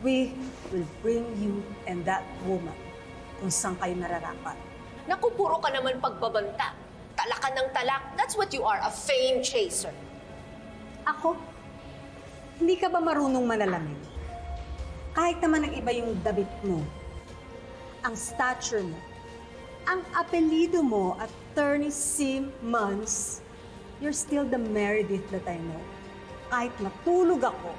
We will bring you and that woman kung saan kayo nararapat. Naku, puro ka naman pagbabanta. Talakan ng talak. That's what you are, a fame chaser. Ako? Hindi ka ba marunong manalamin? Kahit naman ang iba yung damit mo, ang stature mo, ang apelido mo, Attorney Simmons, you're still the Meredith that I know. Kahit matulog ako,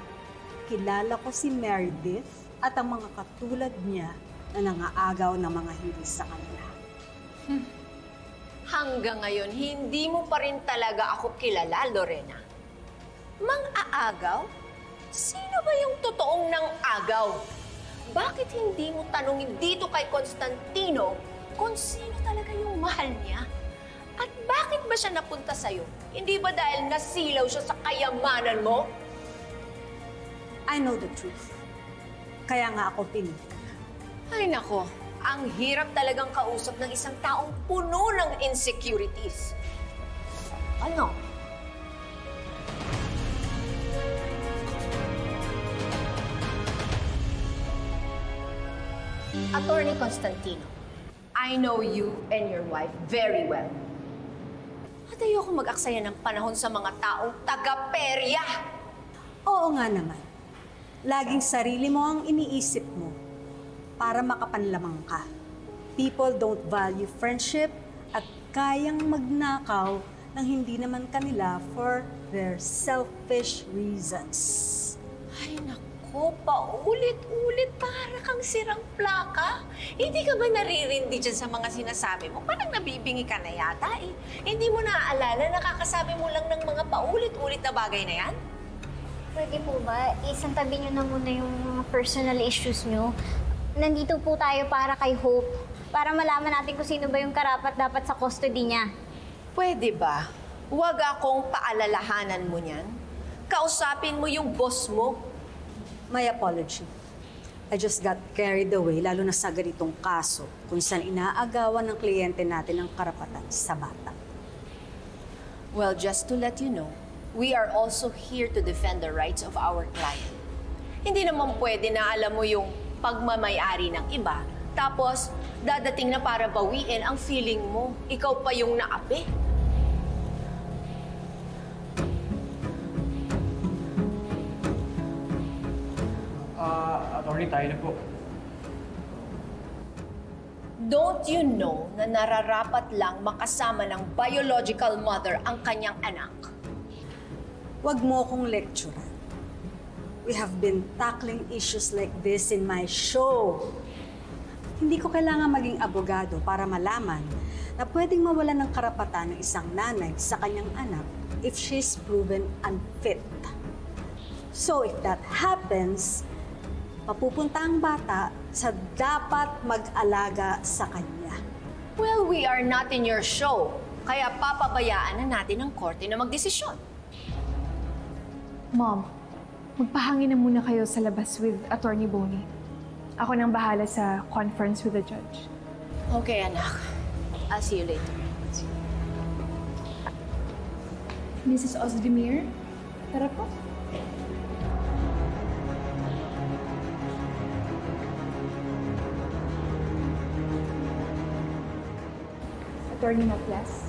kilala ko si Meredith at ang mga katulad niya na nangaagaw ng mga hindi sa kanila. Hanggang ngayon, hindi mo pa rin talaga ako kilala, Lorena. Mang-aagaw? Sino ba yung totoong nang-agaw? Bakit hindi mo tanungin dito kay Constantino kung sino talaga yung mahal niya? At bakit ba siya napunta sa'yo? Hindi ba dahil nasilaw siya sa kayamanan mo? I know the truth. Kaya nga ako pinili ka. Ay nako, ang hirap talagang kausap ng isang taong puno ng insecurities. Ano? Attorney Constantino, I know you and your wife very well. At ayoko mag-aksaya ng panahon sa mga taong taga-perya. Oo nga naman. Laging sarili mo ang iniisip mo para makapanlamang ka. People don't value friendship at kayang magnakaw ng hindi naman kanila for their selfish reasons. Ay nako, paulit-ulit para kang sirang plaka. Hindi ka ba naririndi dyan sa mga sinasabi mo? Parang nabibingi ka na yata eh. Hindi mo naaalala, nakakasabi mo lang ng mga paulit-ulit na bagay na yan? Pwede po ba, isang tabi nyo na muna yung mga personal issues nyo. Nandito po tayo para kay Hope, para malaman natin kung sino ba yung karapat-dapat sa custody niya. Pwede ba? Huwag akong paalalahanan mo niyan. Kausapin mo yung boss mo. My apology. I just got carried away, lalo na sa ganitong kaso kung saan inaagawan ng kliyente natin ang karapatan sa bata. Well, just to let you know, we are also here to defend the rights of our client. Hindi naman pwede na alam mo yung pagmamayari ng iba, tapos dadating na para bawiin ang feeling mo. Ikaw pa yung naapi. Attorney, tayo na po. Don't you know na nararapat lang makasama ng biological mother ang kanyang anak? Huwag mo akong lecturean. We have been tackling issues like this in my show. Hindi ko kailangan maging abogado para malaman na pwedeng mawalan ng karapatan ng isang nanay sa kanyang anak if she's proven unfit. So if that happens, mapupunta ang bata sa dapat mag-alaga sa kanya. Well, we are not in your show, kaya papabayaan na natin ang korte na magdesisyon. Mom, magpahangin na muna kayo sa labas with Attorney Bonnie. Ako nang bahala sa conference with the judge. Okay, anak. I'll see you later. Mrs. Ozdemir, tara po. Attorney Matias.